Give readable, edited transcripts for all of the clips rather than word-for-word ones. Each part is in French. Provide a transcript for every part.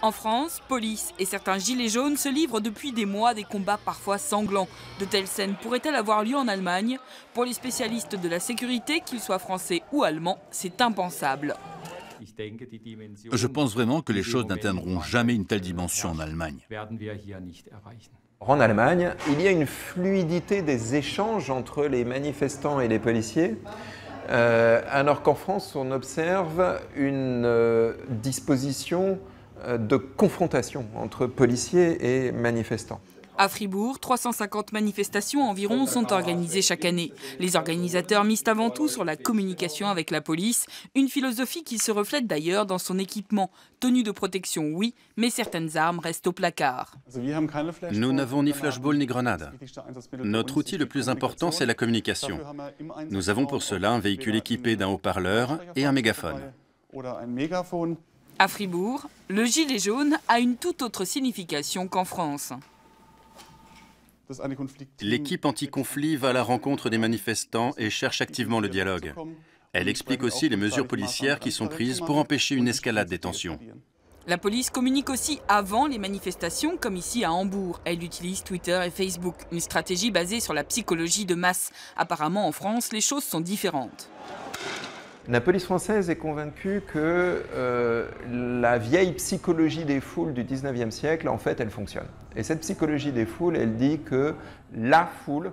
En France, police et certains gilets jaunes se livrent depuis des mois des combats parfois sanglants. De telles scènes pourraient-elles avoir lieu en Allemagne? Pour les spécialistes de la sécurité, qu'ils soient français ou allemands, c'est impensable. Je pense vraiment que les choses n'atteindront jamais une telle dimension en Allemagne. En Allemagne, il y a une fluidité des échanges entre les manifestants et les policiers, alors qu'en France, on observe une disposition de confrontation entre policiers et manifestants. À Fribourg, 350 manifestations environ sont organisées chaque année. Les organisateurs misent avant tout sur la communication avec la police, une philosophie qui se reflète d'ailleurs dans son équipement. Tenue de protection, oui, mais certaines armes restent au placard. Nous n'avons ni flashball ni grenade. Notre outil le plus important, c'est la communication. Nous avons pour cela un véhicule équipé d'un haut-parleur et un mégaphone. À Fribourg, le gilet jaune a une toute autre signification qu'en France. L'équipe anti-conflit va à la rencontre des manifestants et cherche activement le dialogue. Elle explique aussi les mesures policières qui sont prises pour empêcher une escalade des tensions. La police communique aussi avant les manifestations, comme ici à Hambourg. Elle utilise Twitter et Facebook, une stratégie basée sur la psychologie de masse. Apparemment, en France, les choses sont différentes. La police française est convaincue que la vieille psychologie des foules du 19e siècle, en fait, elle fonctionne. Et cette psychologie des foules, elle dit que la foule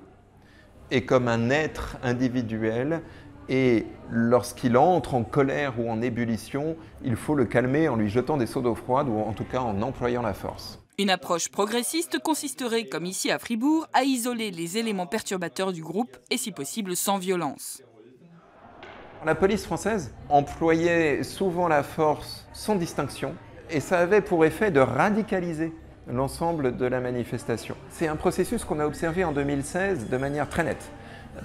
est comme un être individuel et lorsqu'il entre en colère ou en ébullition, il faut le calmer en lui jetant des seaux d'eau froide ou en tout cas en employant la force. Une approche progressiste consisterait, comme ici à Fribourg, à isoler les éléments perturbateurs du groupe et si possible sans violence. La police française employait souvent la force sans distinction et ça avait pour effet de radicaliser l'ensemble de la manifestation. C'est un processus qu'on a observé en 2016 de manière très nette.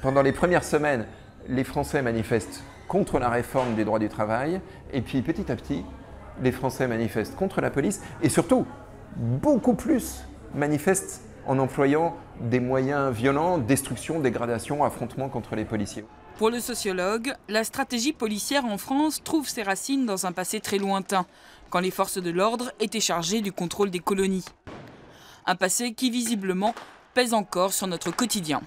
Pendant les premières semaines, les Français manifestent contre la réforme des droits du travail et puis petit à petit, les Français manifestent contre la police et surtout, beaucoup plus manifestent en employant des moyens violents, destruction, dégradation, affrontement contre les policiers. Pour le sociologue, la stratégie policière en France trouve ses racines dans un passé très lointain, quand les forces de l'ordre étaient chargées du contrôle des colonies. Un passé qui visiblement pèse encore sur notre quotidien.